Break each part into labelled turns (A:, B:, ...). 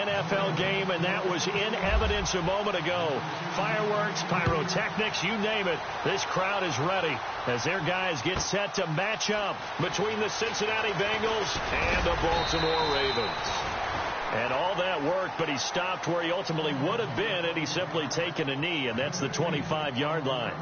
A: NFL game, and that was in evidence a moment ago. Fireworks, pyrotechnics, you name it. This crowd is ready as their guys get set to match up between the Cincinnati Bengals and the Baltimore Ravens. And all that worked, but he stopped where he ultimately would have been had he simply taken a knee, and that's the 25-yard line.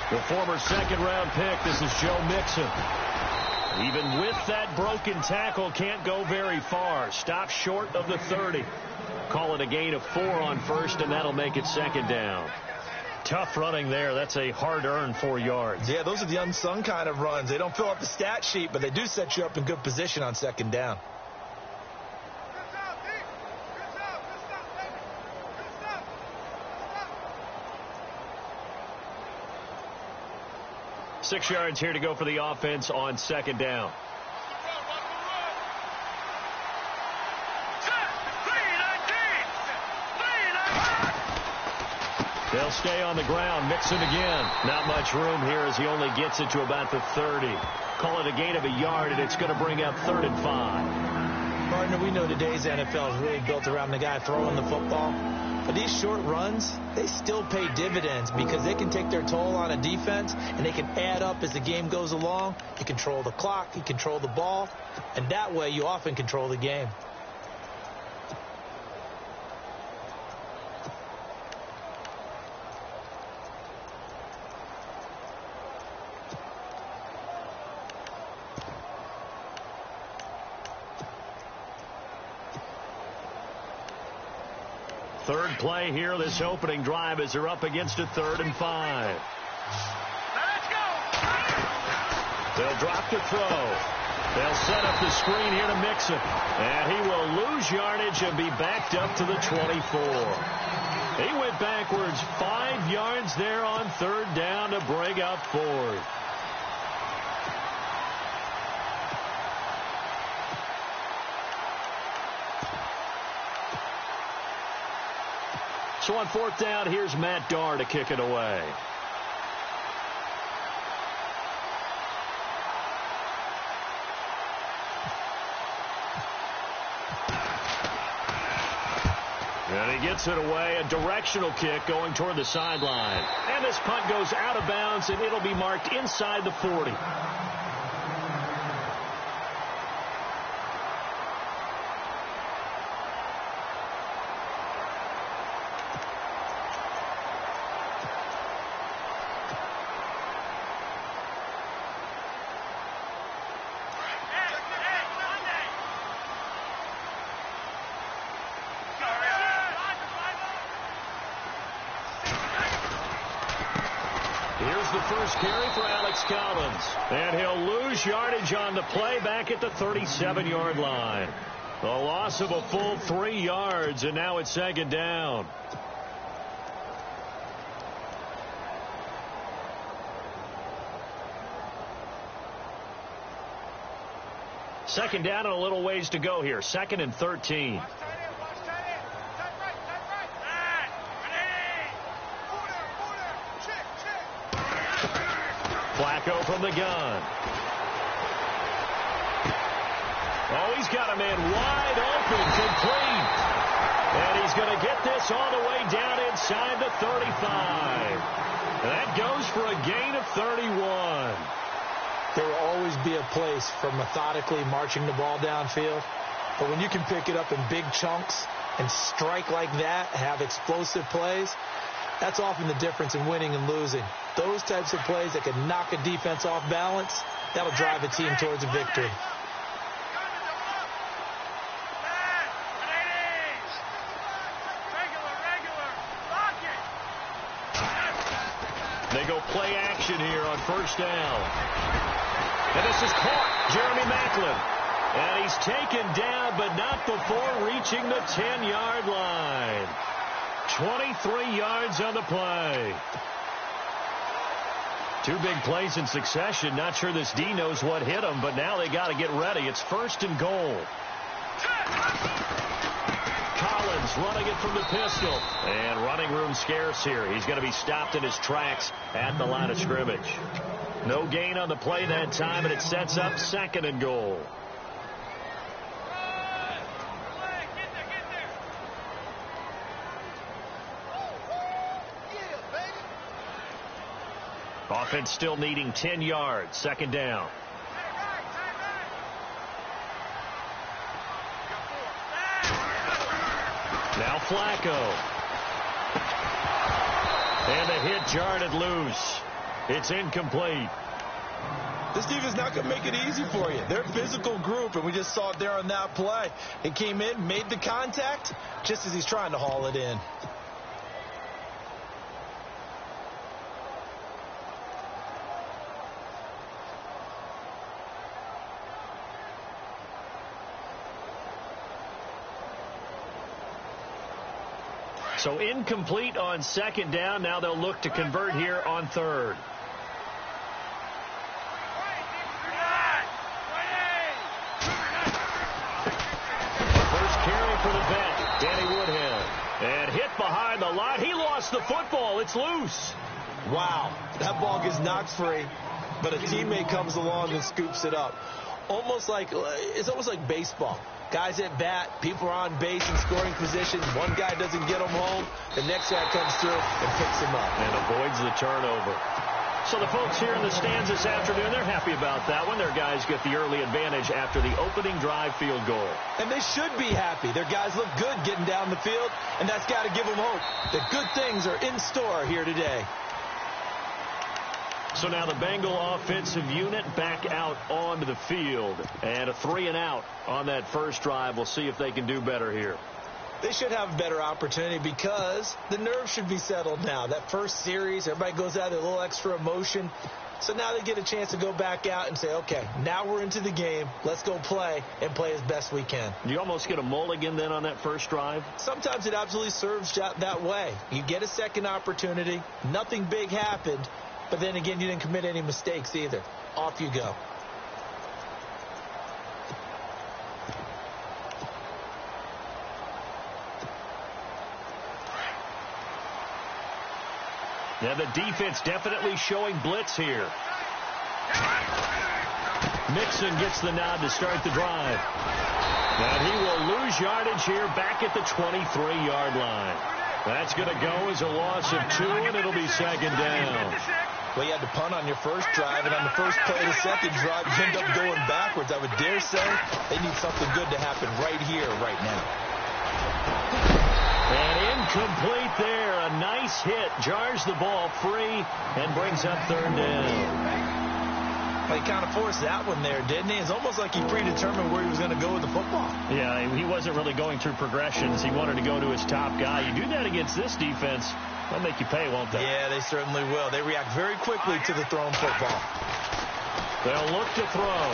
A: The former second-round pick, this is Joe Mixon. Even with that broken tackle, can't go very far. Stops short of the 30. Call it a gain of 4 on first, and that'll make it second down. Tough running there. That's a hard-earned 4 yards.
B: Yeah, those are the unsung kind of runs. They don't fill up the stat sheet, but they do set you up in good position on second down.
A: Six yards here to go for the offense on second down. They'll stay on the ground. Mixon again. Not much room here as he only gets it to about the 30. Call it a gain of a yard, and it's going to bring up 3rd and 5.
B: Partner, we know today's NFL is really built around the guy throwing the football. But these short runs, they still pay dividends because they can take their toll on a defense, and they can add up as the game goes along. You control the clock, you control the ball, and that way you often control the game.
A: Third play here, this opening drive, as they're up against a 3rd and 5.
C: Let's go.
A: They'll drop the throw. They'll set up the screen here to Mixon. And he will lose yardage and be backed up to the 24. He went backwards 5 yards there on 3rd down to bring up 4th. So on 4th down, here's Matt Darr to kick it away. And he gets it away, a directional kick going toward the sideline. And this punt goes out of bounds, and it'll be marked inside the 40. The first carry for Alex Collins. And he'll lose yardage on the play back at the 37-yard line. A loss of a full 3 yards, and now it's second down. Second down and a little ways to go here. 2nd and 13. Flacco from the gun. Oh, he's got a man wide open, complete. And he's going to get this all the way down inside the 35. And that goes for a gain of 31.
B: There will always be a place for methodically marching the ball downfield. But when you can pick it up in big chunks and strike like that, have explosive plays, that's often the difference in winning and losing. Those types of plays that can knock a defense off balance, that'll drive a team towards a victory.
A: They go play action here on 1st down. And this is caught. Jeremy Maclin. And he's taken down, but not before reaching the 10-yard line. 23 yards on the play. Two big plays in succession. Not sure this D knows what hit him, but now they got to get ready. It's 1st and goal. Collins running it from the pistol. And running room scarce here. He's going to be stopped in his tracks at the line of scrimmage. No gain on the play that time, and it sets up 2nd and goal. Offense still needing 10 yards. 2nd down. Now Flacco. And the hit jarred it loose. It's incomplete.
B: This defense is not going to make it easy for you. They're a physical group, and we just saw it there on that play. He came in, made the contact, just as he's trying to haul it in.
A: So incomplete on 2nd down. Now they'll look to convert here on 3rd. First carry for the vet, Danny Woodhead. And hit behind the line. He lost the football. It's loose.
B: Wow, that ball gets knocked free, but a teammate comes along and scoops it up. It's almost like baseball. Guys at bat, people are on base in scoring position. One guy doesn't get him home. The next guy comes through and picks him up.
A: And avoids the turnover. So the folks here in the stands this afternoon, they're happy about that one. Their guys get the early advantage after the opening drive field goal.
B: And they should be happy. Their guys look good getting down the field, and that's got to give them hope that good things are in store here today.
A: So now the Bengal offensive unit back out onto the field. And a 3-and-out on that first drive. We'll see if they can do better here.
B: They should have a better opportunity because the nerves should be settled now. That first series, everybody goes out with a little extra emotion. So now they get a chance to go back out and say, okay, now we're into the game. Let's go play and play as best we can.
A: You almost get a mulligan then on that first drive?
B: Sometimes it absolutely serves that way. You get a second opportunity. Nothing big happened. But then again, you didn't commit any mistakes either. Off you go.
A: Now the defense definitely showing blitz here. Mixon gets the nod to start the drive. And he will lose yardage here back at the 23-yard line. That's going to go as a loss of 2, and it'll be 2nd down.
B: Well, you had to punt on your first drive, and on the first play of the second drive, you end up going backwards. I would dare say they need something good to happen right here, right now.
A: And incomplete there. A nice hit. Jars the ball free and brings up 3rd down.
B: Well, he kind of forced that one there, didn't he? It's almost like he predetermined where he was going to go with the football.
A: Yeah, he wasn't really going through progressions. He wanted to go to his top guy. You do that against this defense, they'll make you pay, won't they?
B: Yeah, they certainly will. They react very quickly to the thrown football.
A: They'll look to throw.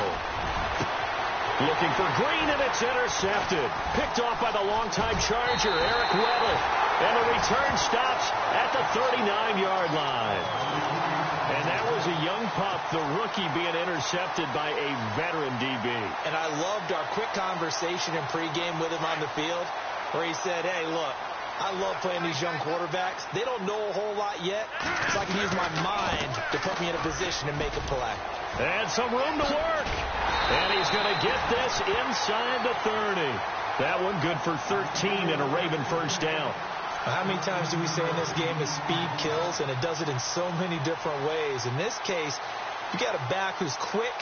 A: Looking for Green, and it's intercepted. Picked off by the longtime Charger, Eric Weddle. And the return stops at the 39-yard line. And that was a young pup, the rookie, being intercepted by a veteran DB.
B: And I loved our quick conversation in pregame with him on the field where he said, hey, look, I love playing these young quarterbacks. They don't know a whole lot yet, so I can use my mind to put me in a position to make a play.
A: And some room to work. And he's going to get this inside the 30. That one good for 13 and a Raven first down.
B: How many times do we say in this game that speed kills, and it does it in so many different ways? In this case, you got a back who's quick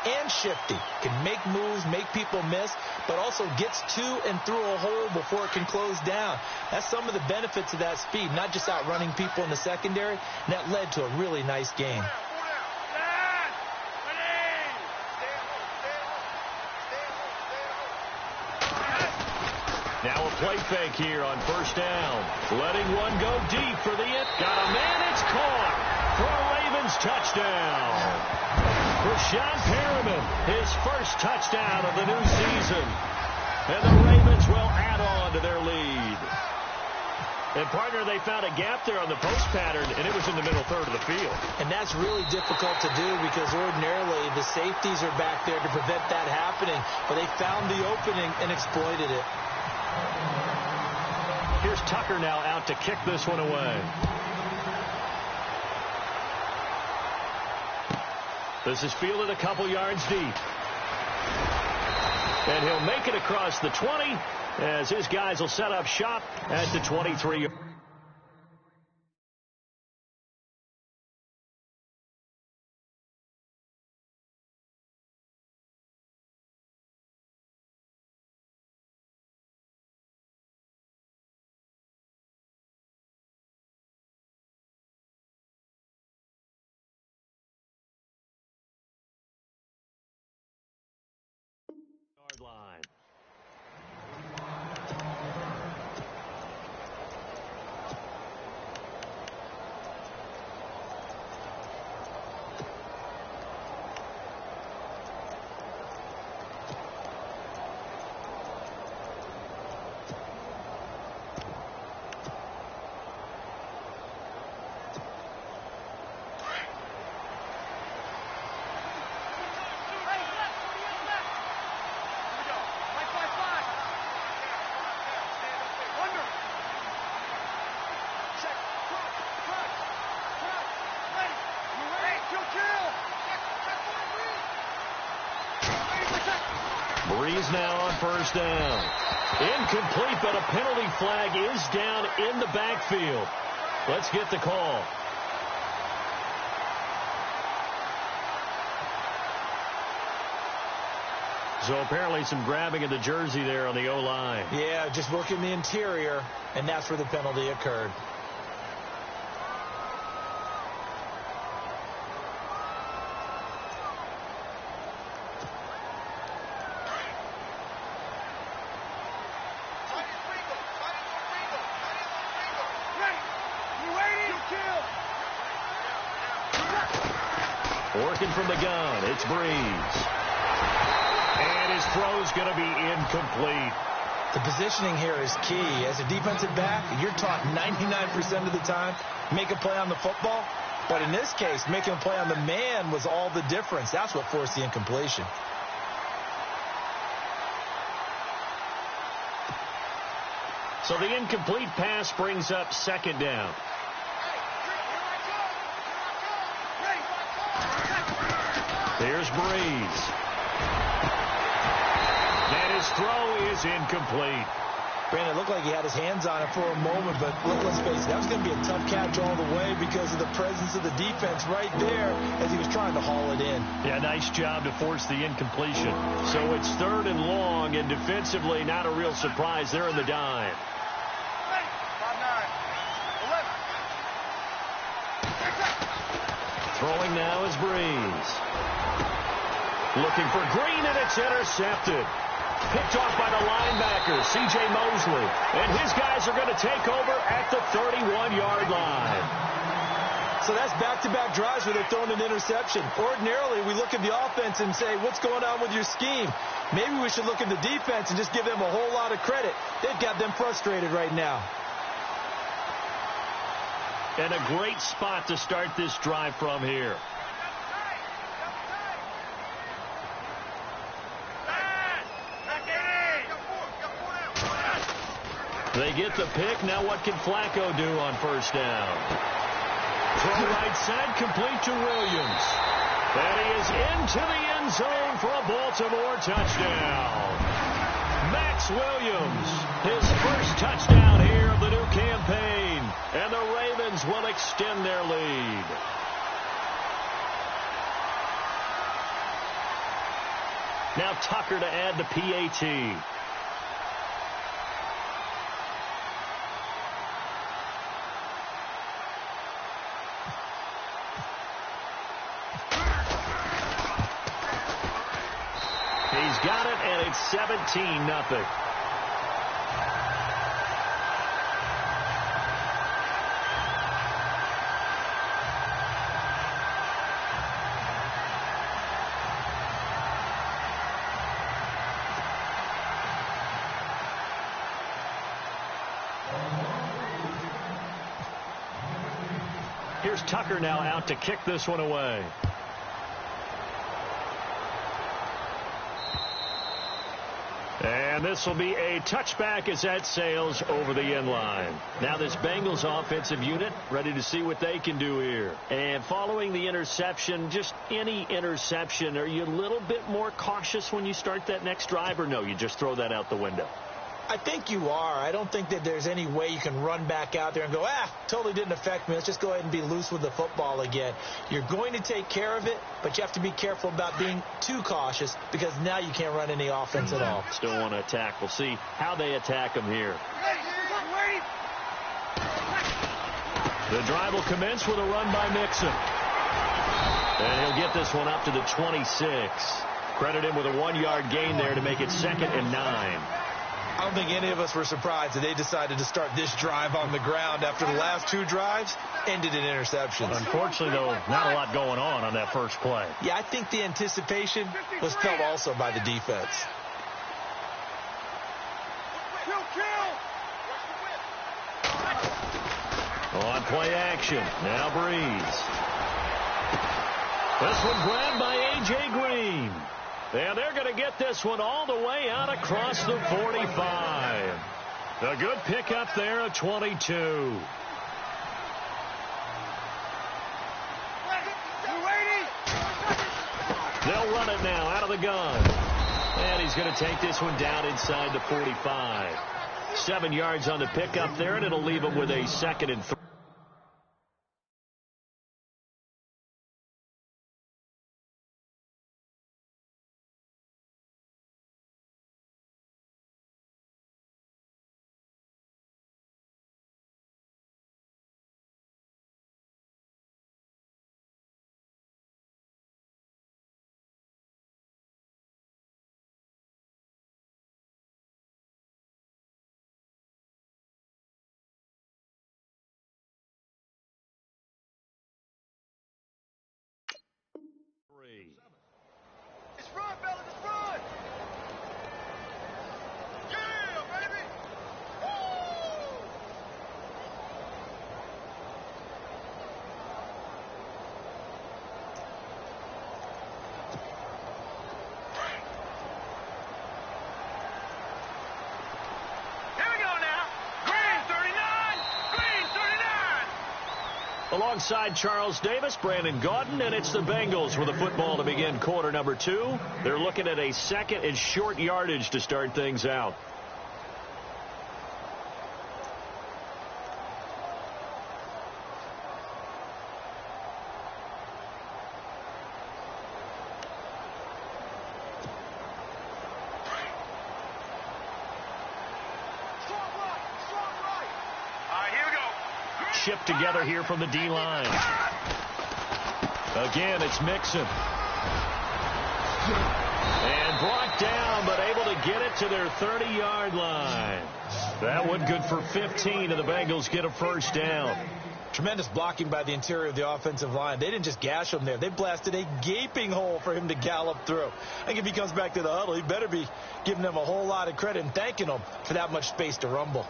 B: and shifty, can make moves, make people miss, but also gets to and through a hole before it can close down. That's some of the benefits of that speed, not just outrunning people in the secondary, and that led to a really nice game.
A: Now a play fake here on first down. Letting one go deep for the it. Got a man, it's caught for a Ravens touchdown. Rashawn Perriman, his first touchdown of the new season. And the Ravens will add on to their lead. And, partner, they found a gap there on the post pattern, and it was in the middle third of the field.
B: And that's really difficult to do because ordinarily the safeties are back there to prevent that happening. But they found the opening and exploited it.
A: Here's Tucker now out to kick this one away. This is fielded a couple yards deep. And he'll make it across the 20 as his guys will set up shop at the 23. Line. Breeze now on first down. Incomplete, but a penalty flag is down in the backfield. Let's get the call. So apparently some grabbing of the jersey there on the O-line.
B: Yeah, just working the interior, and that's where the penalty occurred.
A: Working from the gun, it's Breeze. And his throw's going to be incomplete.
B: The positioning here is key. As a defensive back, you're taught 99% of the time, make a play on the football. But in this case, making a play on the man was all the difference. That's what forced the incompletion.
A: So the incomplete pass brings up second down. There's Breeze. And his throw is incomplete.
B: Brandon, it looked like he had his hands on it for a moment, but let's face it, that was going to be a tough catch all the way because of the presence of the defense right there as he was trying to haul it in.
A: Yeah, nice job to force the incompletion. So it's third and long, and defensively not a real surprise. They're in the dime. Throwing now is Breeze. Looking for Green, and it's intercepted. Picked off by the linebacker, C.J. Mosley. And his guys are going to take over at the 31-yard line.
B: So that's back-to-back drives where they're throwing an interception. Ordinarily, we look at the offense and say, what's going on with your scheme? Maybe we should look at the defense and just give them a whole lot of credit. They've got them frustrated right now.
A: And a great spot to start this drive from here. They get the pick. Now what can Flacco do on first down? Throw right side, complete to Williams. And he is into the end zone for a Baltimore touchdown. Max Williams, his first touchdown here of the new campaign. And the Ravens will extend their lead. Now Tucker to add the PAT. He's got it, and it's 17-0. Here's Tucker now out to kick this one away. And this will be a touchback as that sails over the end line. Now this Bengals offensive unit ready to see what they can do here. And following the interception, just any interception, are you a little bit more cautious when you start that next drive, or no, you just throw that out the window?
B: I think you are. I don't think that there's any way you can run back out there and go, totally didn't affect me. Let's just go ahead and be loose with the football again. You're going to take care of it, but you have to be careful about being too cautious because now you can't run any offense at all.
A: Still want to attack. We'll see how they attack them here. The drive will commence with a run by Mixon. And he'll get this one up to the 26. Credit him with a 1-yard gain there to make it 2nd and 9.
B: I don't think any of us were surprised that they decided to start this drive on the ground after the last 2 drives ended in interceptions.
A: Unfortunately, though, not a lot going on that first play.
B: Yeah, I think the anticipation was felt also by the defense.
A: On play action, now Breeze. This one grabbed by A.J. Green. And they're going to get this one all the way out across the 45. A good pickup there at 22. They'll run it now out of the gun. And he's going to take this one down inside the 45. 7 yards on the pickup there, and it'll leave him with a 2nd and 3.
C: It's run, fellas, it's run! Yeah, baby! Woo! Here we go now. Green 39! Green 39!
A: Alongside Charles Davis, Brandon Gaudin, and it's the Bengals with the football to begin quarter number 2. They're looking at a 2nd and short yardage to start things out. Chip together here from the D-line. Again, it's Mixon. And brought down, but able to get it to their 30-yard line. That one good for 15, and the Bengals get a first down.
B: Tremendous blocking by the interior of the offensive line. They didn't just gash him there. They blasted a gaping hole for him to gallop through. I think if he comes back to the huddle, he better be giving them a whole lot of credit and thanking them for that much space to rumble.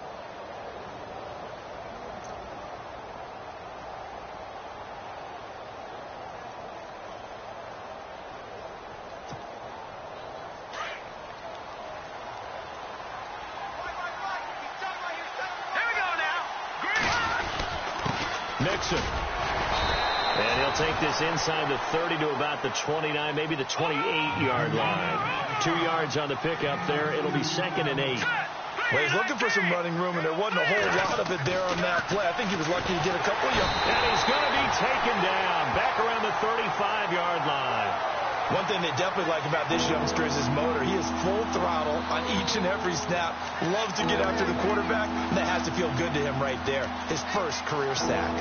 A: Mixon. And he'll take this inside the 30 to about the 29, maybe the 28-yard line. 2 yards on the pickup there. It'll be 2nd and 8.
B: Well, he's looking for some running room, and there wasn't a whole lot of it there on that play. I think he was lucky to get a couple yards.
A: And he's going to be taken down back around the 35-yard line.
B: One thing they definitely like about this youngster is his motor. He is full throttle on each and every snap. Loves to get after the quarterback, and that has to feel good to him right there. His first career sack.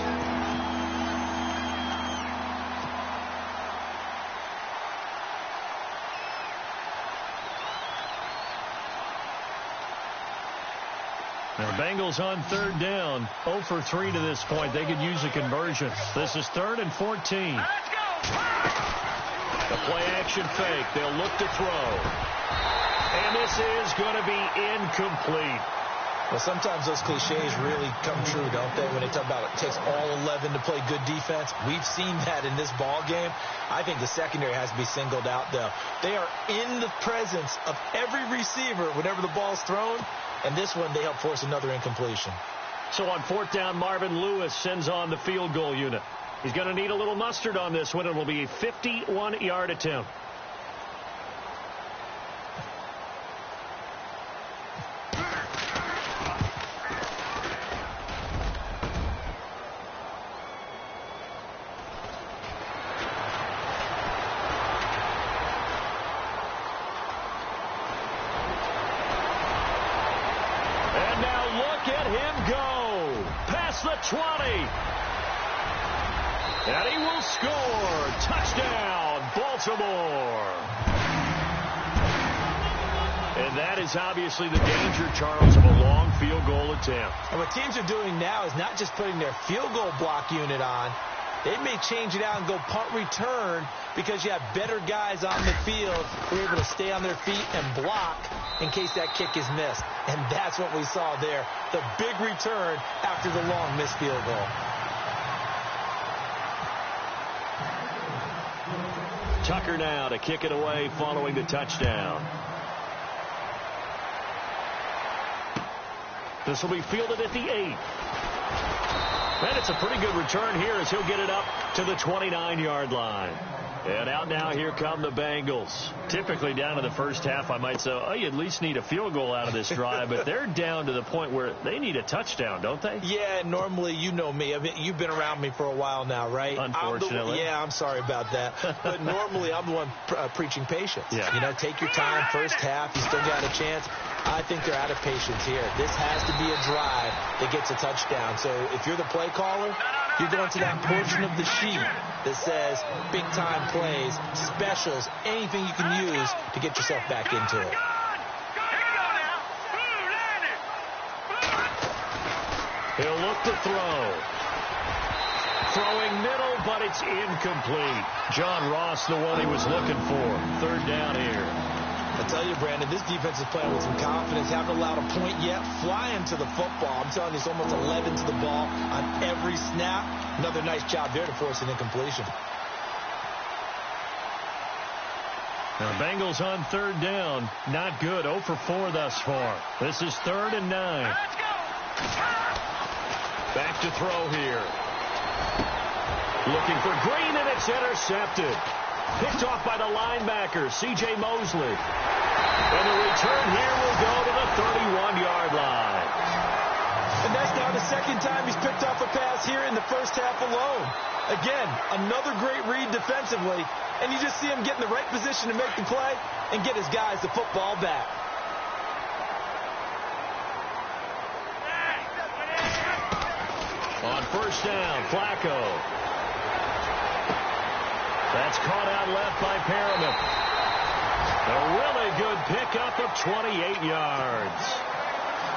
A: Now, the Bengals on 3rd down, 0 for 3 to this point. They could use a conversion. This is 3rd and 14.
C: Let's go!
A: The play-action fake. They'll look to throw. And this is going to be incomplete.
B: Well, sometimes those cliches really come true, don't they? When they talk about it takes all 11 to play good defense. We've seen that in this ball game. I think the secondary has to be singled out, though. They are in the presence of every receiver whenever the ball's thrown, and this one they help force another incompletion.
A: So on 4th down, Marvin Lewis sends on the field goal unit. He's going to need a little mustard on this one. It will be a 51-yard attempt. And now look at him go. Past the 20. And he will score. Touchdown, Baltimore. And that is obviously the danger, Charles, of a long field goal attempt.
B: And what teams are doing now is not just putting their field goal block unit on. They may change it out and go punt return because you have better guys on the field who are able to stay on their feet and block in case that kick is missed. And that's what we saw there, the big return after the long missed field goal.
A: Tucker now to kick it away following the touchdown. This will be fielded at the 8. And it's a pretty good return here as he'll get it up to the 29-yard line. And out now, here come the Bengals. Typically down in the first half, I might say, oh, you at least need a field goal out of this drive. But they're down to the point where they need a touchdown, don't they?
B: Yeah, normally, you know me. I mean, you've been around me for a while now, right?
A: Unfortunately.
B: I'm sorry about that. But normally, I'm the one preaching patience. Yeah. You know, take your time, first half, you still got a chance. I think they're out of patience here. This has to be a drive that gets a touchdown. So if you're the play caller, you're going to that portion of the sheet that says big-time plays, specials, anything you can use to get yourself back into it.
A: He'll look to throw. Throwing middle, but it's incomplete. John Ross, the one he was looking for. 3rd down here.
B: I tell you, Brandon, this defense is playing with some confidence. Haven't allowed a point yet. Flying to the football. I'm telling you, it's almost 11 to the ball on every snap. Another nice job there to force an incompletion.
A: Now, Bengals on 3rd down. Not good. 0 for 4 thus far. This is 3rd and 9.
C: Let's go.
A: Back to throw here. Looking for Green, and it's intercepted. Picked off by the linebacker, C.J. Mosley. And the return here will go to the 31-yard line.
B: And that's now the second time he's picked off a pass here in the first half alone. Again, another great read defensively. And you just see him get in the right position to make the play and get his guys the football back.
A: On 1st down, Flacco. That's caught out left by Perriman. A really good pickup of 28 yards.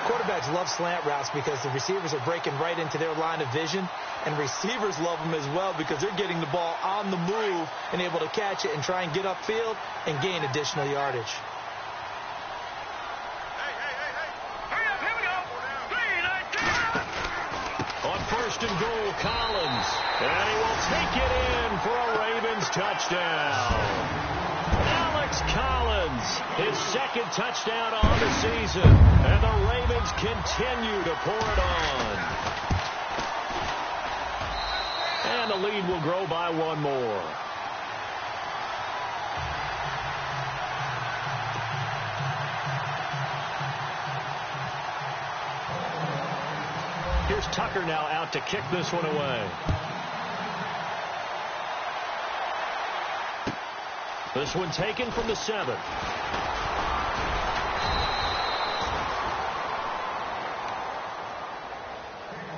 B: Quarterbacks love slant routes because the receivers are breaking right into their line of vision, and receivers love them as well because they're getting the ball on the move and able to catch it and try and get upfield and gain additional yardage.
C: Hurry up, here we go. 3, 19.
A: On 1st and goal, Collins. And he will take it in for a Ravens touchdown. Alex Collins, his 2nd touchdown on the season. And the Ravens continue to pour it on. And the lead will grow by 1 more. Here's Tucker now out to kick this one away. This one taken from the 7.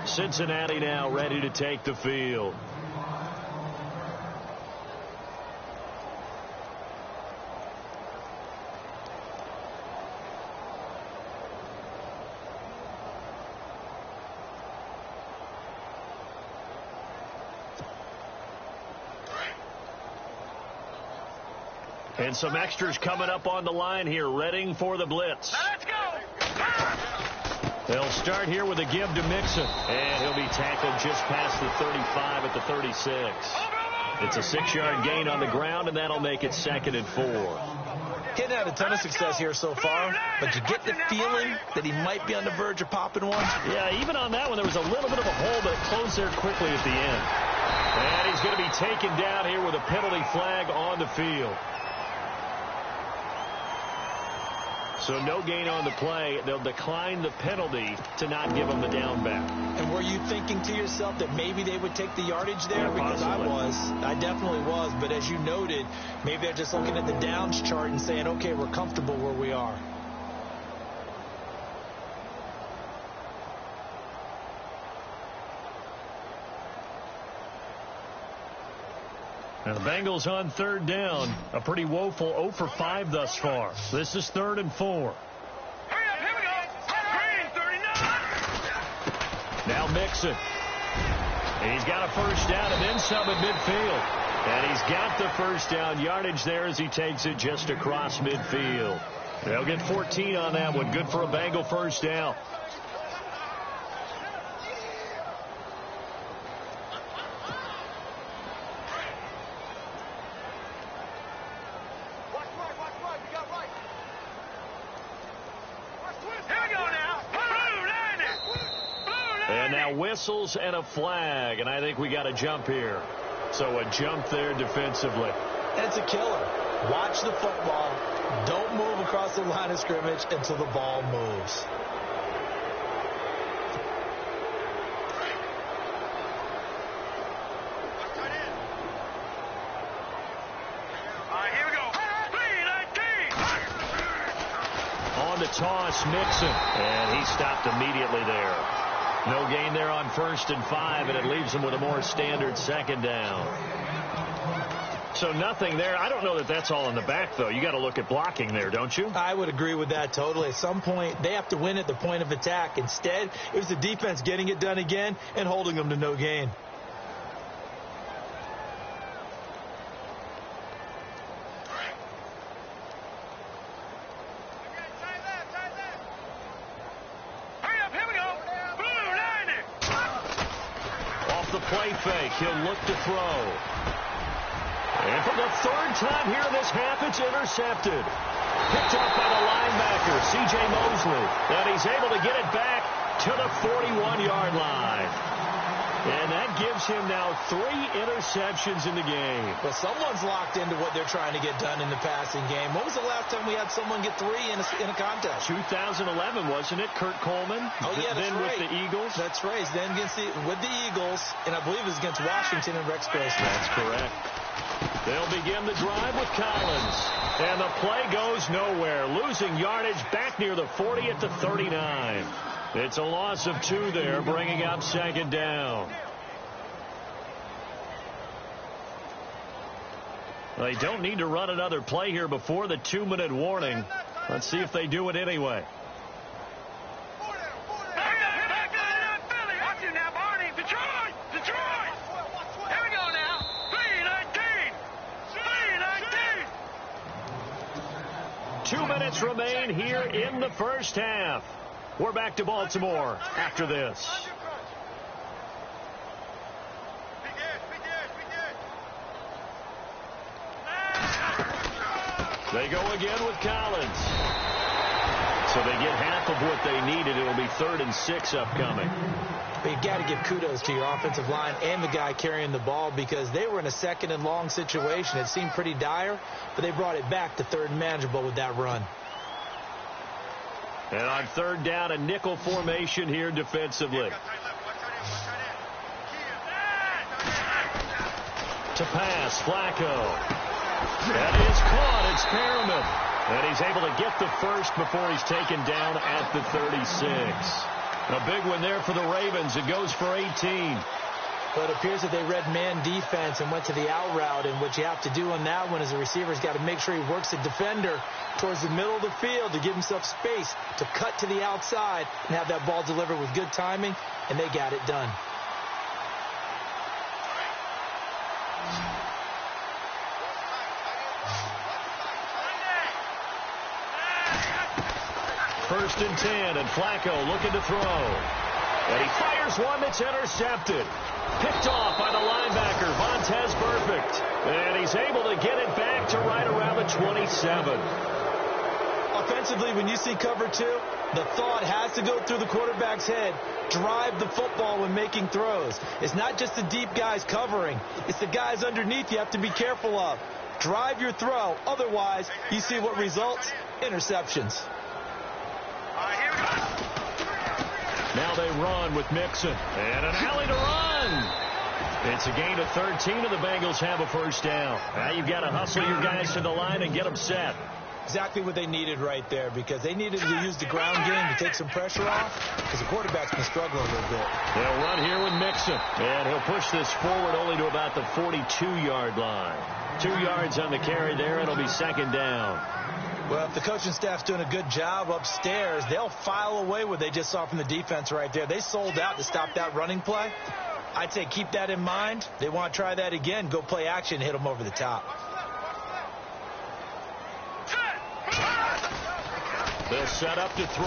A: Cincinnati now ready to take the field. And some extras coming up on the line here, readying for the blitz.
C: Now let's go.
A: They'll start here with a give to Mixon. And he'll be tackled just past the 35 at the 36. It's a 6-yard gain on the ground, and that'll make it 2nd and 4.
B: Hadn't had a ton of success here so far, but you get the feeling that he might be on the verge of popping one.
A: Yeah, even on that one, there was a little bit of a hole, but it closed there quickly at the end. And he's going to be taken down here with a penalty flag on the field. So no gain on the play. They'll decline the penalty to not give him the down back.
B: And were you thinking to yourself that maybe they would take the yardage there?
A: Yeah,
B: because
A: possibly.
B: I definitely was. But as you noted, maybe they're just looking at the downs chart and saying, okay, we're comfortable where we are.
A: Now the Bengals on 3rd down. A pretty woeful 0 for 5 thus far. This is 3rd and 4.
C: Hurry up, here we go. Green, 39.
A: Now Mixon. And he's got a first down and then some at midfield. And he's got the first down yardage there as he takes it just across midfield. They'll get 14 on that one. Good for a Bengal first down. And now whistles and a flag, and I think we got a jump here. So a jump there defensively.
B: It's a killer. Watch the football. Don't move across the line of scrimmage until the ball moves.
A: On the toss, Mixon, and he stopped immediately there. No gain there on 1st and 5, and it leaves him with a more standard 2nd down. So nothing there. I don't know that that's all in the back, though. You got to look at blocking there, don't you?
B: I would agree with that totally. At some point, they have to win at the point of attack. Instead, it was the defense getting it done again and holding them to no gain.
A: Play fake. He'll look to throw. And for the 3rd time here in this half, it's intercepted. Picked up by the linebacker, C.J. Mosley. And he's able to get it back to the 41-yard line. And that gives him now 3 interceptions in the game.
B: But someone's locked into what they're trying to get done in the passing game. When was the last time we had someone get 3 in a contest?
A: 2011, wasn't it? Kurt Coleman.
B: Oh, yeah, that's
A: then
B: right.
A: with the Eagles.
B: That's right. Then with the Eagles, and I believe it was against Washington and Rex Grossman.
A: That's correct. They'll begin the drive with Collins. And the play goes nowhere. Losing yardage back near the 40 at the 39. It's a loss of 2 there, bringing up 2nd down. They don't need to run another play here before the 2-minute warning. Let's see if they do it anyway.
C: Detroit! Here we go now. 3-19.
A: 2 minutes remain here in the first half. We're back to Baltimore after this. They go again with Collins. So they get half of what they needed. It'll be 3rd and 6 upcoming.
B: But you got to give kudos to your offensive line and the guy carrying the ball because they were in a 2nd and long situation. It seemed pretty dire, but they brought it back to 3rd and manageable with that run.
A: And on 3rd down, a nickel formation here defensively. To pass, Flacco. That is caught. It's Perriman. And he's able to get the first before he's taken down at the 36. A big one there for the Ravens. It goes for 18.
B: But it appears that they read man defense and went to the out route. And what you have to do on that one is the receiver's got to make sure he works the defender towards the middle of the field to give himself space to cut to the outside and have that ball delivered with good timing. And they got it done.
A: first and 10, and Flacco looking to throw. And he fires one that's intercepted. Picked off by the linebacker, Vontaze Burfict. And he's able to get it back to right around the 27.
B: Offensively, when you see cover 2, the thought has to go through the quarterback's head. Drive the football when making throws. It's not just the deep guys covering. It's the guys underneath you have to be careful of. Drive your throw. Otherwise, you see what results? Interceptions.
A: Now they run with Mixon. And an alley to run. It's a gain of 13, and the Bengals have a first down. Now you've got to hustle your guys to the line and get them set.
B: Exactly what they needed right there, because they needed to use the ground game to take some pressure off, because the quarterback's been struggling a little bit.
A: They'll run here with Mixon, and he'll push this forward only to about the 42-yard line. 2 yards on the carry there. It'll be second down.
B: Well, if the coaching staff's doing a good job upstairs, they'll file away what they just saw from the defense right there. They sold out to stop that running play. I'd say keep that in mind. They want to try that again. Go play action, hit them over the top.
A: They'll set up to throw.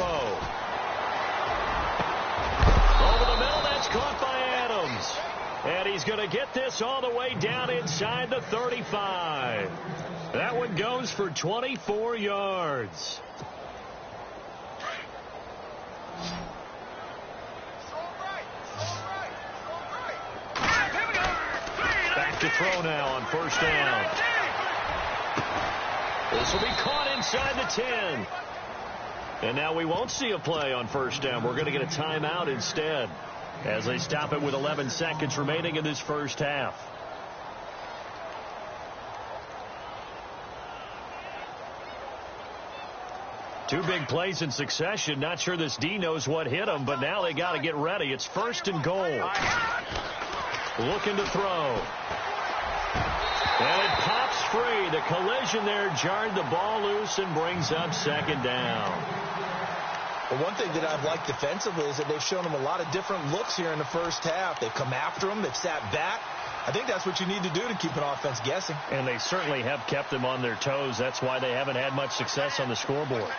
A: Over the middle, that's caught by Adams. And he's going to get this all the way down inside the 35. That one goes for 24 yards. Back to throw now on first down. This will be caught inside the 10. And now we won't see a play on first down. We're going to get a timeout instead as they stop it with 11 seconds remaining in this first half. Two big plays in succession. Not sure this D knows what hit him, but now they got to get ready. It's first and goal. Looking to throw. And it pops free. The collision there jarred the ball loose and brings up second down.
B: Well, one thing that I've liked defensively is that they've shown them a lot of different looks here in the first half. They've come after them. They've sat back. I think that's what you need to do to keep an offense guessing.
A: And they certainly have kept them on their toes. That's why they haven't had much success on the scoreboard.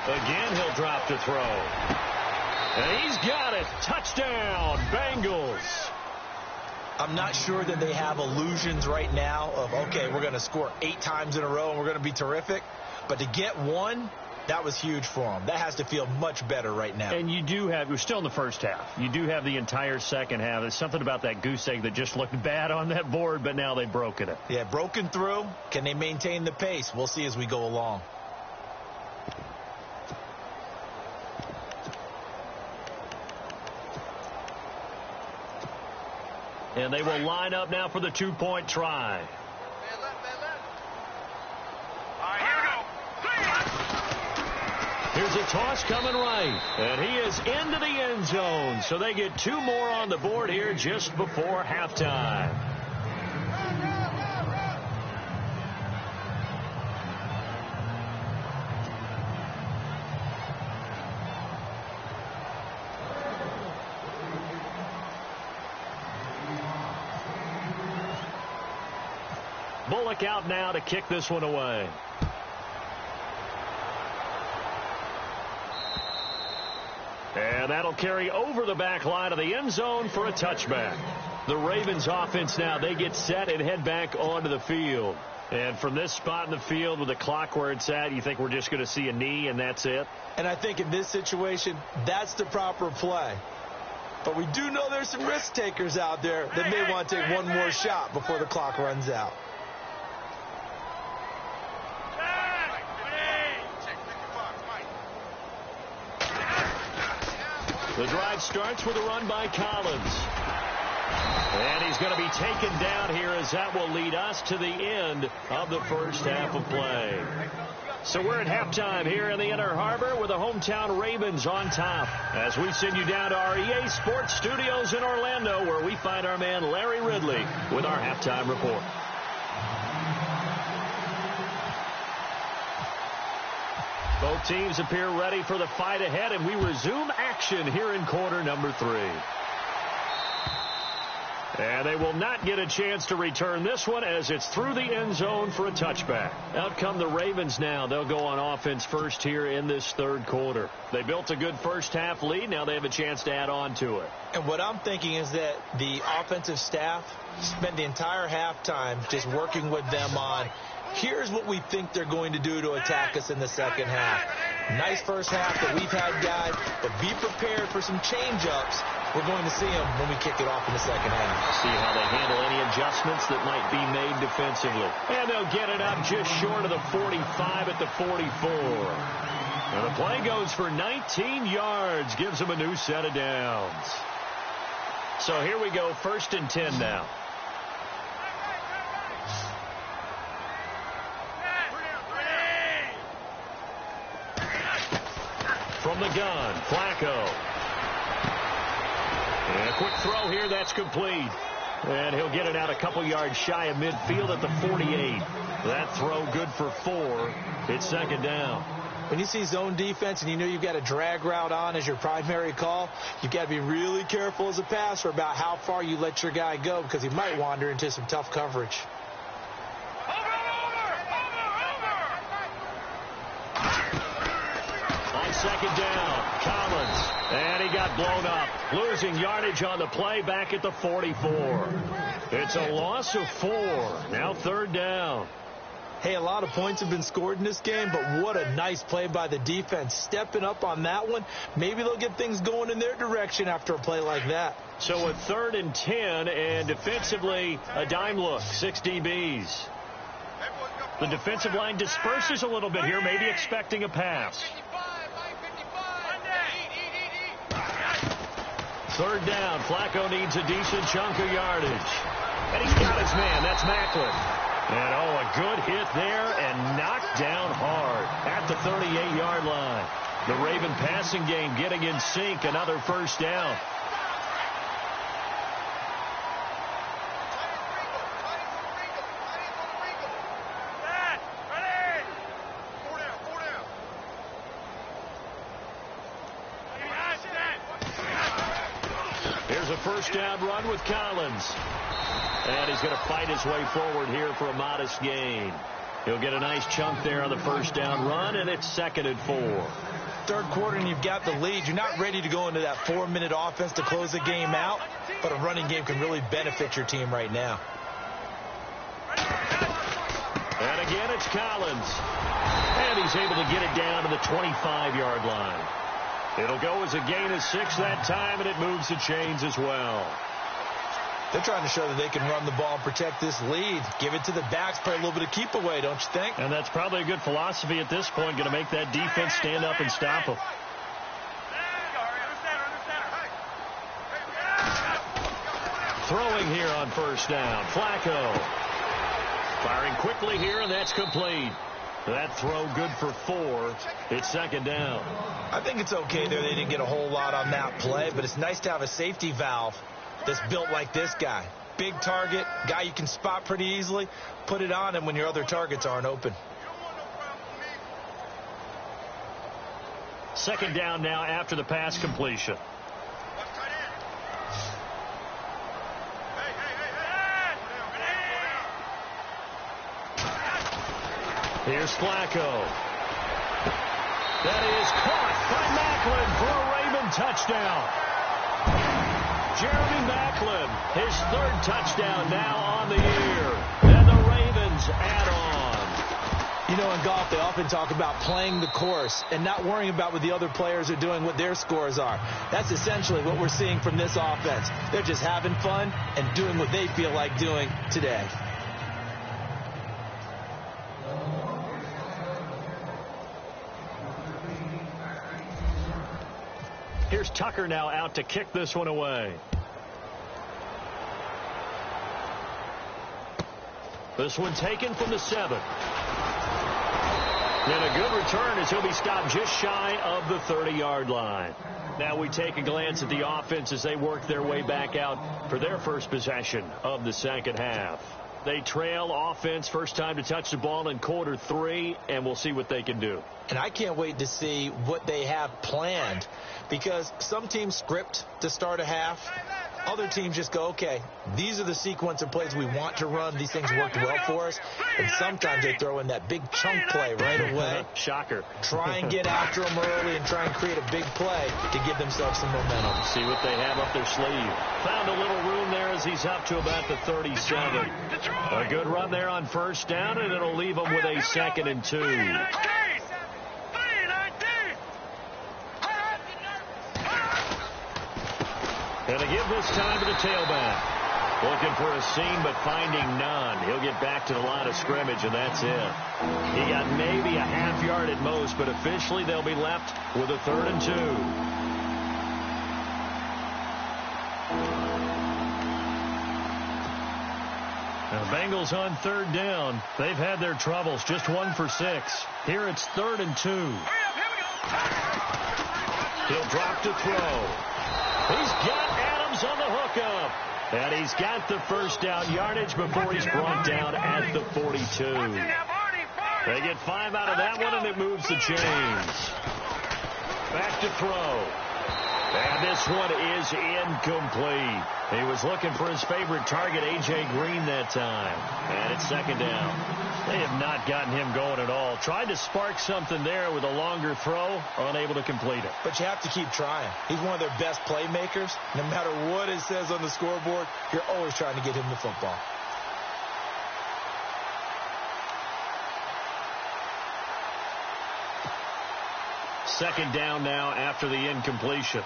A: Again, he'll drop to throw. And he's got it. Touchdown, Bengals.
B: I'm not sure that they have illusions right now of, okay, we're going to score 8 times in a row and we're going to be terrific. But to get one, that was huge for them. That has to feel much better right now.
A: And you do have, we're still in the first half. You do have the entire second half. There's something about that goose egg that just looked bad on that board, but now they've broken it.
B: Yeah, broken through. Can they maintain the pace? We'll see as we go along.
A: And they will line up now for the 2-point try. Here's a toss coming right. And he is into the end zone. So they get 2 more on the board here just before halftime. Bullock out now to kick this one away. And that'll carry over the back line of the end zone for a touchback. The Ravens offense now, they get set and head back onto the field. And from this spot in the field with the clock where it's at, you think we're just going to see a knee and that's it?
B: And I think in this situation, that's the proper play. But we do know there's some risk takers out there that may want to take one more shot before the clock runs out.
A: The drive starts with a run by Collins. And he's going to be taken down here as that will lead us to the end of the first half of play. So we're at halftime here in the Inner Harbor with the hometown Ravens on top as we send you down to our EA Sports Studios in Orlando where we find our man Larry Ridley with our halftime report. Both teams appear ready for the fight ahead, and we resume action here in quarter number 3. And they will not get a chance to return this one as it's through the end zone for a touchback. Out come the Ravens now. They'll go on offense first here in this third quarter. They built a good first half lead. Now they have a chance to add on to it.
B: And what I'm thinking is that the offensive staff spent the entire halftime just working with them on, here's what we think they're going to do to attack us in the second half. Nice first half that we've had, guys, but be prepared for some change-ups. We're going to see them when we kick it off in the second half.
A: See how they handle any adjustments that might be made defensively. And they'll get it up just short of the 45 at the 44. And the play goes for 19 yards, gives them a new set of downs. So here we go, 1st and 10 now. From the gun, Flacco. And a quick throw here, that's complete. And he'll get it out a couple yards shy of midfield at the 48. That throw good for 4. It's 2nd down.
B: When you see zone defense and you know you've got a drag route on as your primary call, you've got to be really careful as a passer about how far you let your guy go because he might wander into some tough coverage.
A: On 2nd down, Collins. And he got blown up. Losing yardage on the play back at the 44. It's a loss of 4. Now 3rd down.
B: Hey, a lot of points have been scored in this game, but what a nice play by the defense. Stepping up on that one, maybe they'll get things going in their direction after a play like that.
A: So a 3rd and 10, and defensively, a dime look, 6 DBs. The defensive line disperses a little bit here, maybe expecting a pass. 3rd down, Flacco needs a decent chunk of yardage. And he's got his man, that's Macklin. And, a good hit there and knocked down hard at the 38-yard line. The Raven passing game getting in sync, another 1st down. Here's a 1st down run with Collins. And he's going to fight his way forward here for a modest gain. He'll get a nice chunk there on the 1st down run, and it's 2nd and 4.
B: 3rd quarter, and you've got the lead. You're not ready to go into that 4-minute offense to close the game out, but a running game can really benefit your team right now.
A: And again, it's Collins. And he's able to get it down to the 25-yard line. It'll go as a gain of 6 that time, and it moves the chains as well.
B: They're trying to show that they can run the ball and protect this lead. Give it to the backs, play a little bit of keep away, don't you think?
A: And that's probably a good philosophy at this point, going to make that defense stand up and stop them. Throwing here on 1st down, Flacco. Firing quickly here, and that's complete. That throw good for 4. It's 2nd down.
B: I think it's okay there. They didn't get a whole lot on that play, but it's nice to have a safety valve that's built like this guy. Big target, guy you can spot pretty easily. Put it on him when your other targets aren't open.
A: 2nd down now after the pass completion. Here's Flacco. That is caught by Macklin for a Raven touchdown. Jeremy Macklin, his 3rd touchdown now on the year. And the Ravens add on.
B: You know, in golf, they often talk about playing the course and not worrying about what the other players are doing, what their scores are. That's essentially what we're seeing from this offense. They're just having fun and doing what they feel like doing today.
A: Here's Tucker now out to kick this one away. This one taken from the 7. And a good return as he'll be stopped just shy of the 30-yard line. Now we take a glance at the offense as they work their way back out for their first possession of the second half. They trail offense, first time to touch the ball in quarter 3, and we'll see what they can do.
B: And I can't wait to see what they have planned, because some teams script to start a half. Other teams just go, okay, these are the sequence of plays we want to run. These things worked well for us. And sometimes they throw in that big chunk play right away.
A: Shocker.
B: Try and get after them early and try and create a big play to give themselves some momentum.
A: See what they have up their sleeve. Found a little room there as he's up to about the 37. A good run there on first down, and it'll leave him with a 2nd and 2. And to give this time to the tailback. Looking for a seam, but finding none. He'll get back to the line of scrimmage, and that's it. He got maybe a half yard at most, but officially they'll be left with a 3rd and 2. Now the Bengals on 3rd down. They've had their troubles, just 1 for 6. Here it's 3rd and 2. He'll drop to throw. He's got Adams on the hookup. And he's got the first down yardage before he's brought down at the 42. They get 5 out of that one, and it moves the chains. Back to throw. And this one is incomplete. He was looking for his favorite target, A.J. Green, that time. And it's 2nd down. They have not gotten him going at all. Tried to spark something there with a longer throw, unable to complete it.
B: But you have to keep trying. He's one of their best playmakers. No matter what it says on the scoreboard, you're always trying to get him the football.
A: Second down now after the incompletion.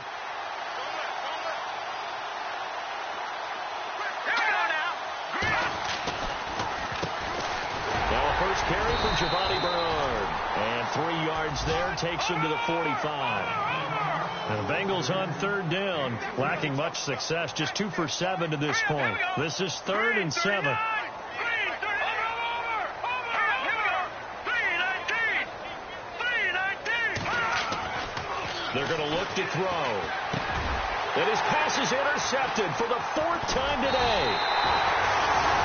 A: First carry from Giovanni Bernard. And 3 yards there takes him to the 45. And the Bengals on 3rd down, lacking much success, just 2 for 7 to this point. This is 3rd and 7. They're going to look to throw. And his pass is intercepted for the 4th time today.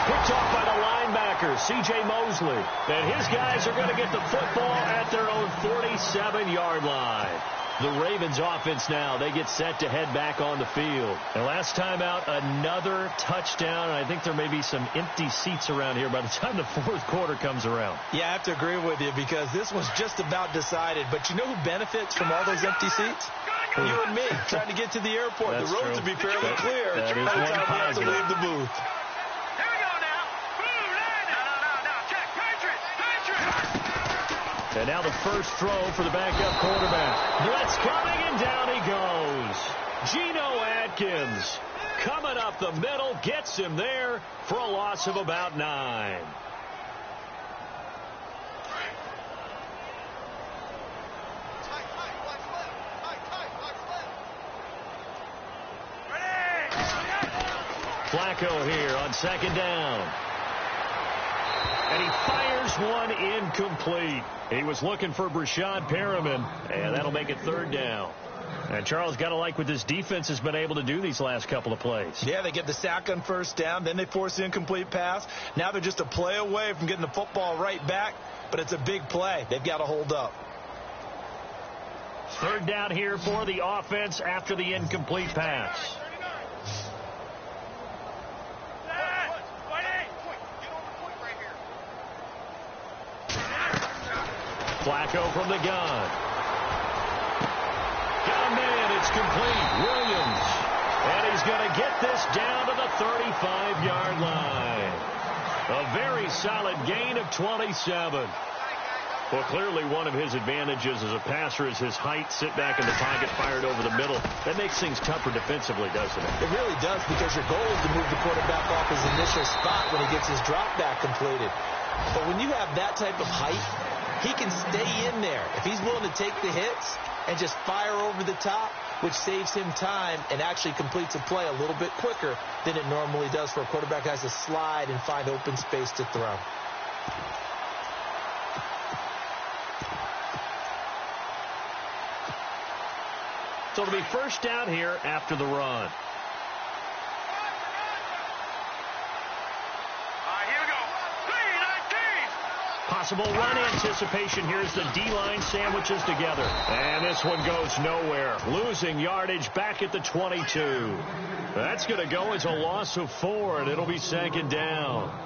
A: Picked off by the linebacker, C.J. Mosley. And his guys are going to get the football at their own 47-yard line. The Ravens offense now, they get set to head back on the field. And last time out, another touchdown. And I think there may be some empty seats around here by the time the 4th quarter comes around.
B: Yeah, I have to agree with you because this was just about decided. But you know who benefits from all those empty seats? You and me, trying to get to the airport.
A: That's
B: the roads
A: true.
B: will be fairly clear
A: That is
B: by the
A: one
B: time we have to
A: positive.
B: leave the booth.
A: And now the first throw for the backup quarterback. Blitz coming, and down he goes. Geno Atkins coming up the middle, gets him there for a loss of about 9. Flacco here on 2nd down. And he fires one incomplete. He was looking for Brashad Perriman, and that'll make it 3rd down. And Charles, got to like what this defense has been able to do these last couple of plays.
B: Yeah, they get the sack on first down, then they force the incomplete pass. Now they're just a play away from getting the football right back, but it's a big play. They've got to hold up.
A: 3rd down here for the offense after the incomplete pass. Flacco from the gun. Got a man. It's complete. Williams. And he's going to get this down to the 35-yard line. A very solid gain of 27. Well, clearly one of his advantages as a passer is his height. Sit back in the pocket, fired over the middle. That makes things tougher defensively, doesn't it?
B: It really does, because your goal is to move the quarterback off his initial spot when he gets his drop back completed. But when you have that type of height, he can stay in there if he's willing to take the hits and just fire over the top, which saves him time and actually completes a play a little bit quicker than it normally does for a quarterback who has to slide and find open space to throw.
A: So it'll be first down here after the run. Possible run anticipation. Here's the D-line sandwiches together. And this one goes nowhere. Losing yardage back at the 22. That's going to go as a loss of 4, and it'll be 2nd down.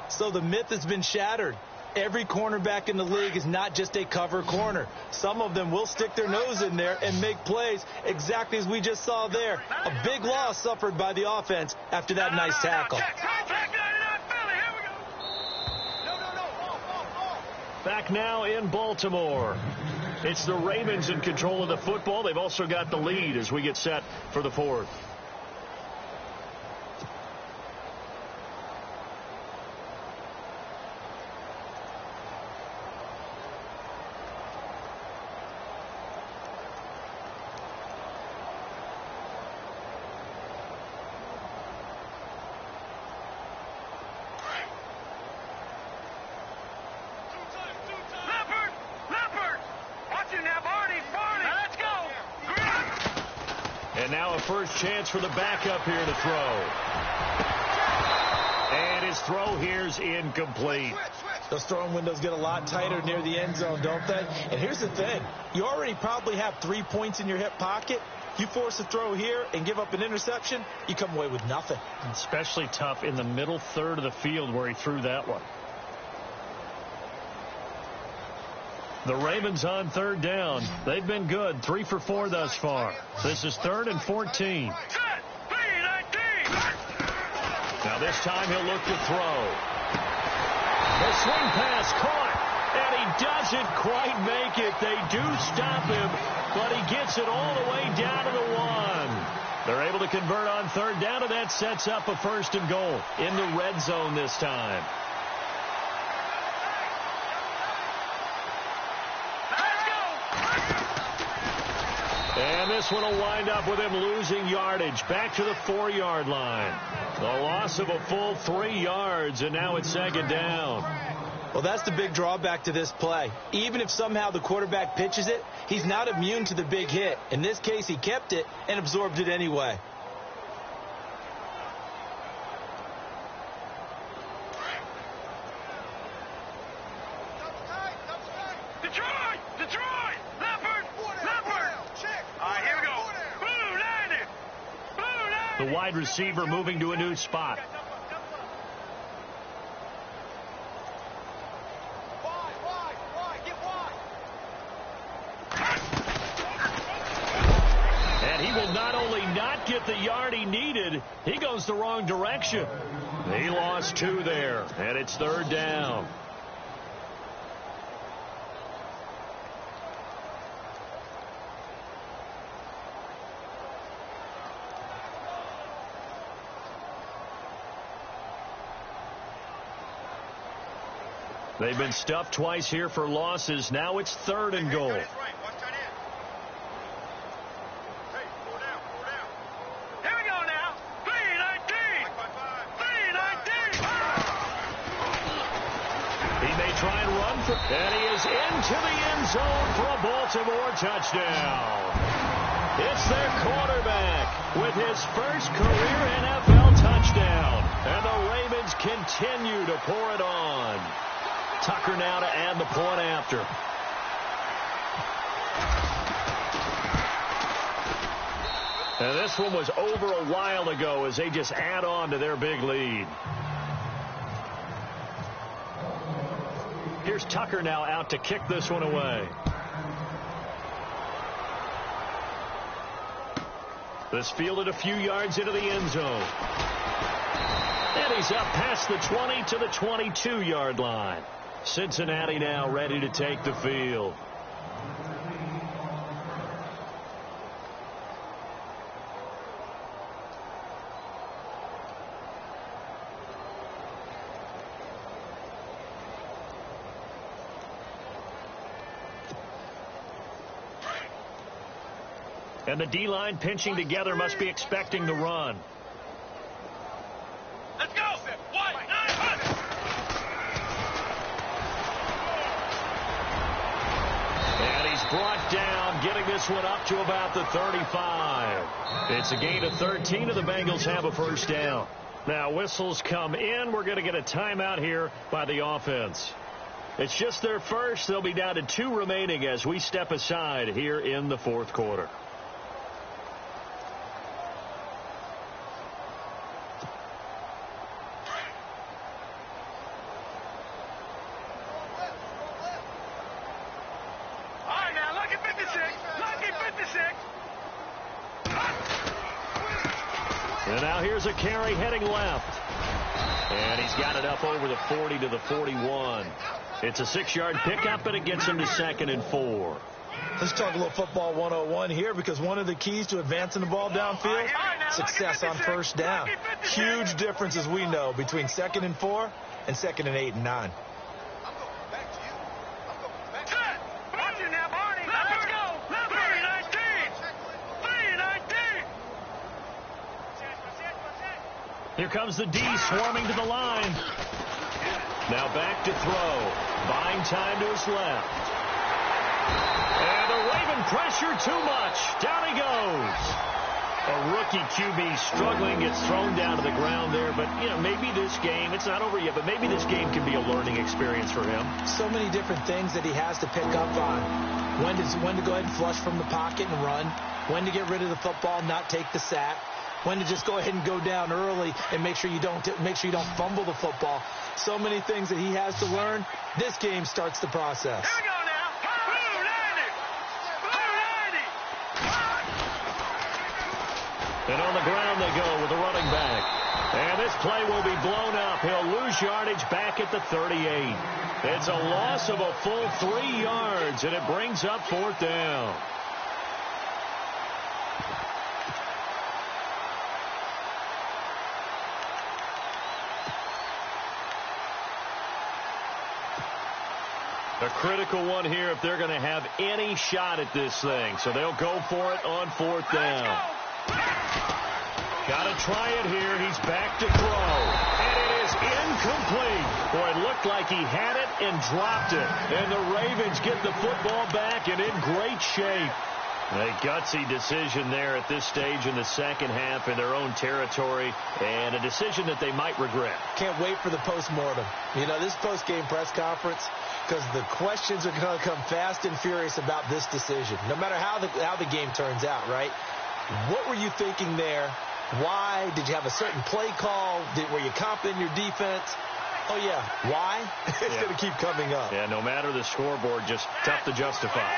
B: So the myth has been shattered. Every cornerback in the league is not just a cover corner. Some of them will stick their nose in there and make plays exactly as we just saw there. A big loss suffered by the offense after that nice tackle.
A: Back now in Baltimore. It's the Ravens in control of the football. They've also got the lead as we get set for the 4th. And now a first chance for the backup here to throw. And his throw here's incomplete.
B: Those throwing windows get a lot tighter near the end zone, don't they? And here's the thing. You already probably have 3 points in your hip pocket. You force a throw here and give up an interception, you come away with nothing.
A: Especially tough in the middle third of the field where he threw that one. The Ravens on 3rd down. They've been good. 3 for 4 thus far. This is 3rd and 14. Now this time he'll look to throw. The swing pass caught. And he doesn't quite make it. They do stop him, but he gets it all the way down to the 1. They're able to convert on 3rd down, and that sets up a 1st and goal in the red zone this time. And this one will wind up with him losing yardage back to the 4-yard line. The loss of a full 3 yards, and now it's 2nd down.
B: Well, that's the big drawback to this play. Even if somehow the quarterback pitches it, he's not immune to the big hit. In this case, he kept it and absorbed it anyway.
A: The wide receiver moving to a new spot. And he will not only not get the yard he needed, he goes the wrong direction. He lost 2 there, and it's 3rd down. They've been stuffed twice here for losses. Now it's 3rd and goal. He may try and run for, and he is into the end zone for a Baltimore touchdown. It's their quarterback with his first career NFL touchdown. And the Ravens continue to pour it on. Tucker now to add the point after. And this one was over a while ago as they just add on to their big lead. Here's Tucker now out to kick this one away. This fielded a few yards into the end zone. And he's up past the 20 to the 22-yard line. Cincinnati now ready to take the field. And the D-line pinching together must be expecting the run.
C: Let's go!
A: And he's brought down, getting this one up to about the 35. It's a gain of 13, and the Bengals have a 1st down. Now whistles come in. We're going to get a timeout here by the offense. It's just their first. They'll be down to 2 remaining as we step aside here in the fourth quarter. And now here's a carry heading left. And he's got it up over the 40 to the 41. It's a 6-yard pickup, and it gets him to 2nd and 4.
B: Let's talk a little football 101 here, because one of the keys to advancing the ball downfield, success on first down. Huge difference, as we know, between 2nd and 4 and 2nd and 8 and 9.
A: Here comes the D swarming to the line. Now back to throw. Buying time to his left. And the Raven pressure too much. Down he goes. A rookie QB struggling, gets thrown down to the ground there. But, you know, maybe this game, it's not over yet, but maybe this game can be a learning experience for him.
B: So many different things that he has to pick up on. When to go ahead and flush from the pocket and run. When to get rid of the football, not take the sack. When to just go ahead and go down early and make sure you don't fumble the football. So many things that he has to learn. This game starts the process.
C: Here we go now. Blue 90.
A: And on the ground they go with the running back. And this play will be blown up. He'll lose yardage back at the 38. It's a loss of a full 3 yards, and it brings up 4th down. A critical one here if they're going to have any shot at this thing. So they'll go for it on 4th down. Got to try it here. He's back to throw. And it is incomplete. Boy, it looked like he had it and dropped it. And the Ravens get the football back and in great shape. A gutsy decision there at this stage in the second half in their own territory, and a decision that they might regret.
B: Can't wait for the postmortem. You know, this post-game press conference, because the questions are going to come fast and furious about this decision, no matter how the game turns out, right? What were you thinking there? Why? Did you have a certain play call? Were you confident in your defense? Oh, yeah. Why? It's going to keep coming up.
A: Yeah, no matter the scoreboard, just tough to justify.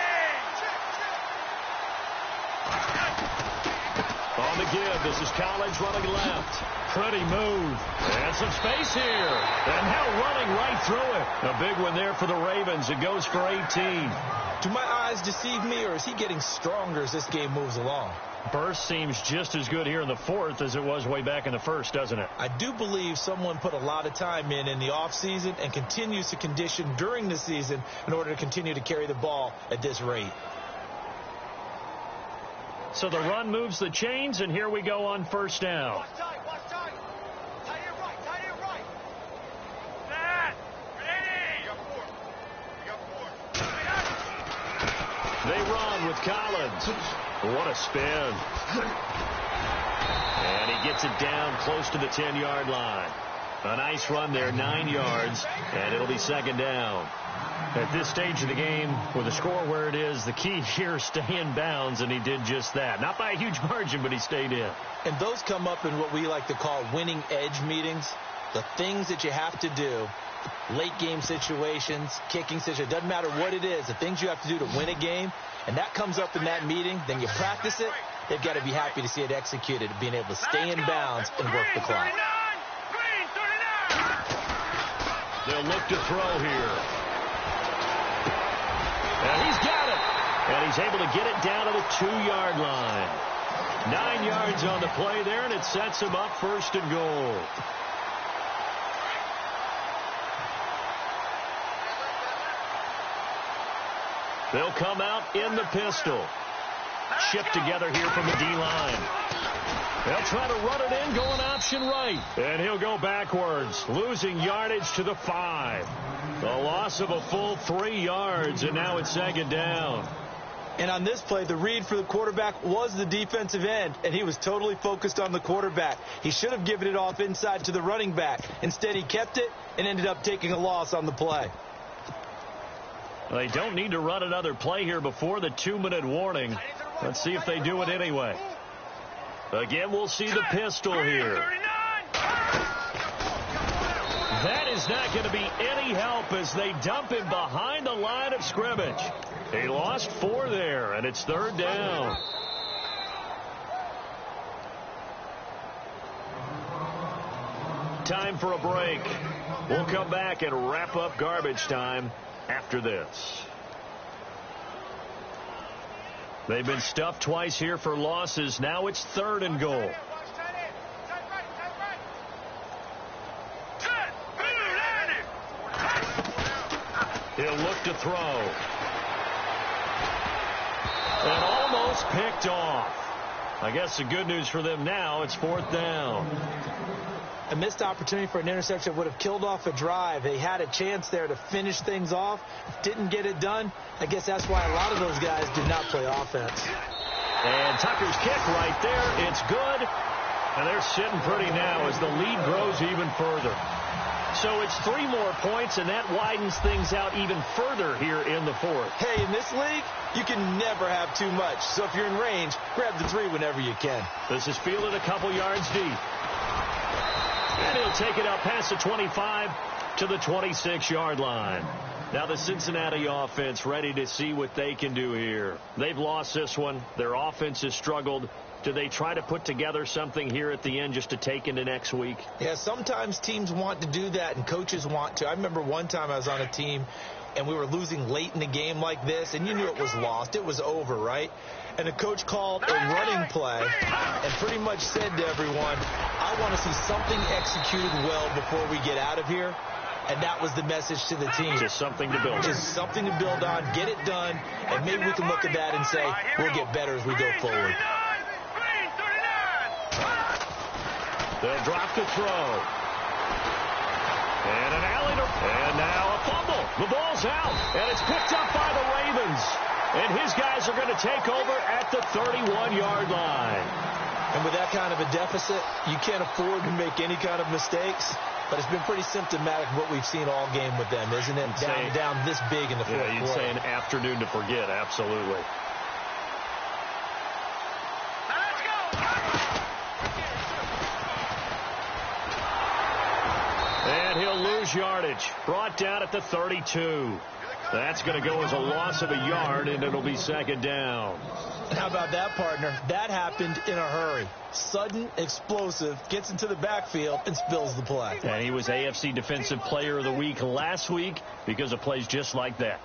A: On the give, this is Collins running left. Pretty move. And some space here. And now running right through it. A big one there for the Ravens. It goes for 18.
B: Do my eyes deceive me, or is he getting stronger as this game moves along?
A: Burst seems just as good here in the 4th as it was way back in the 1st, doesn't it?
B: I do believe someone put a lot of time in the offseason and continues to condition during the season in order to continue to carry the ball at this rate.
A: So the run moves the chains, and here we go on 1st down.
C: Watch tight, watch tight. Tight it right, tight it right. That. Ready. You got 4.
A: They run with Collins. What a spin. And he gets it down close to the 10-yard line. A nice run there, 9 yards, and it'll be 2nd down. At this stage of the game, with the score where it is, the key here is stay in bounds, and he did just that. Not by a huge margin, but he stayed in.
B: And those come up in what we like to call winning edge meetings. The things that you have to do, late game situations, kicking situations, doesn't matter what it is, the things you have to do to win a game, and that comes up in that meeting, then you practice it, they've got to be happy to see it executed, being able to stay in bounds and work the clock.
A: They'll look to throw here. And he's got it. And he's able to get it down to the 2-yard line. 9 yards on the play there, and it sets him up 1st and goal. They'll come out in the pistol. Shipped together here from the D-line. They'll try to run it in, going option right. And he'll go backwards, losing yardage to the 5. The loss of a full 3 yards, and now it's 2nd down.
B: And on this play, the read for the quarterback was the defensive end, and he was totally focused on the quarterback. He should have given it off inside to the running back. Instead, he kept it and ended up taking a loss on the play.
A: They don't need to run another play here before the 2-minute warning. Let's see if they do it anyway. Again, we'll see the pistol here. That is not going to be any help as they dump him behind the line of scrimmage. He lost 4 there, and it's 3rd down. Time for a break. We'll come back and wrap up garbage time after this. They've been stuffed twice here for losses. Now it's 3rd and goal. He'll look to throw. And almost picked off. I guess the good news for them now, it's 4th down.
B: A missed opportunity for an interception would have killed off a drive. They had a chance there to finish things off. Didn't get it done. I guess that's why a lot of those guys did not play offense.
A: And Tucker's kick right there. It's good. And they're sitting pretty now as the lead grows even further. So it's 3 more points, and that widens things out even further here in the 4th.
B: Hey, in this league, you can never have too much. So if you're in range, grab the 3 whenever you can.
A: This is fielded a couple yards deep. And he'll take it out past the 25 to the 26-yard line. Now the Cincinnati offense ready to see what they can do here. They've lost this one. Their offense has struggled. Do they try to put together something here at the end just to take into next week?
B: Yeah, sometimes teams want to do that and coaches want to. I remember one time I was on a team and we were losing late in the game like this, and you knew it was lost. It was over, right? And the coach called a running play and pretty much said to everyone, I want to see something executed well before we get out of here. And that was the message to the team.
A: Just something to build on.
B: Just something to build on, get it done, and maybe we can look at that and say, we'll get better as we go forward.
A: They'll drop the throw. And an alley and now a fumble. The ball's out, and it's picked up by the Ravens. And his guys are going to take over at the 31-yard line.
B: And with that kind of a deficit, you can't afford to make any kind of mistakes. But it's been pretty symptomatic of what we've seen all game with them, isn't it? Down this big in the fourth quarter.
A: You'd say an afternoon to forget, absolutely. And he'll lose yardage. Brought down at the 32. That's going to go as a loss of a yard, and it'll be 2nd down.
B: How about that, partner? That happened in a hurry. Sudden, explosive, gets into the backfield, and spills the play.
A: And he was AFC Defensive Player of the Week last week because of plays just like that.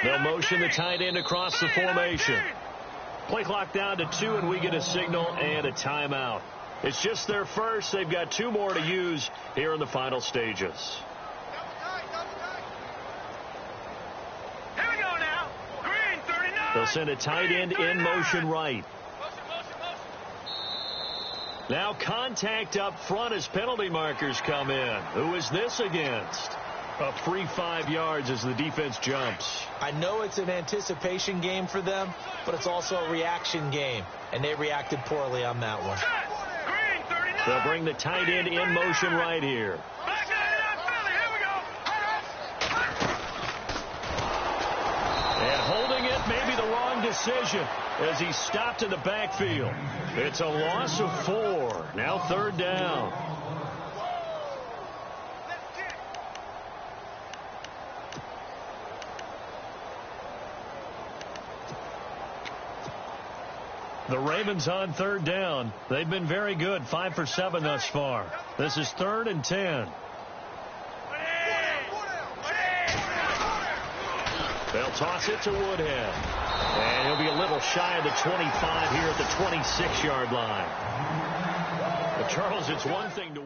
A: They'll motion the tight end across the formation. Play clock down to 2, and we get a signal and a timeout. It's just their first. They've got 2 more to use here in the final stages.
C: Here we go now. Green, 39.
A: They'll send a tight end in motion right. Now contact up front as penalty markers come in. Who is this against? A free 5 yards as the defense jumps.
B: I know it's an anticipation game for them, but it's also a reaction game, and they reacted poorly on that one.
A: They'll bring the tight end in motion right here. And holding it may be the wrong decision as he stopped in the backfield. It's a loss of 4. Now 3rd down. The Ravens on 3rd down. They've been very good, 5 for 7 thus far. This is 3rd and 10. They'll toss it to Woodhead. And he'll be a little shy of the 25 here at the 26-yard line. But Charles, it's one thing to